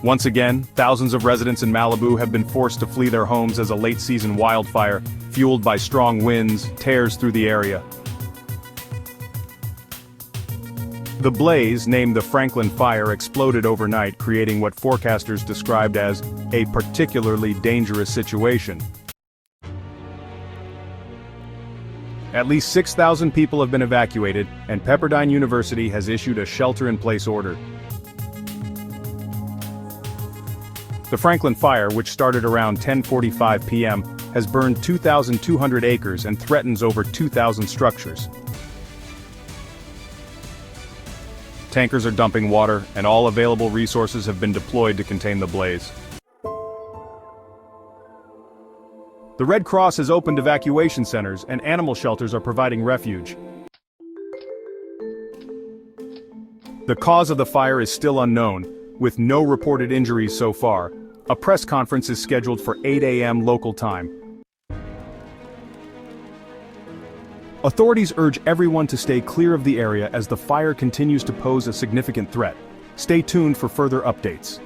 Once again, thousands of residents in Malibu have been forced to flee their homes as a late-season wildfire, fueled by strong winds, tears through the area. The blaze, named the Franklin Fire, exploded overnight, creating what forecasters described as a particularly dangerous situation. At least 6,000 people have been evacuated, and Pepperdine University has issued a shelter-in-place order. The Franklin Fire, which started around 10:45 p.m., has burned 2,200 acres and threatens over 2,000 structures. Tankers are dumping water, and all available resources have been deployed to contain the blaze. The Red Cross has opened evacuation centers, and animal shelters are providing refuge. The cause of the fire is still unknown, with no reported injuries so far. A press conference is scheduled for 8 a.m. local time. Authorities urge everyone to stay clear of the area as the fire continues to pose a significant threat. Stay tuned for further updates.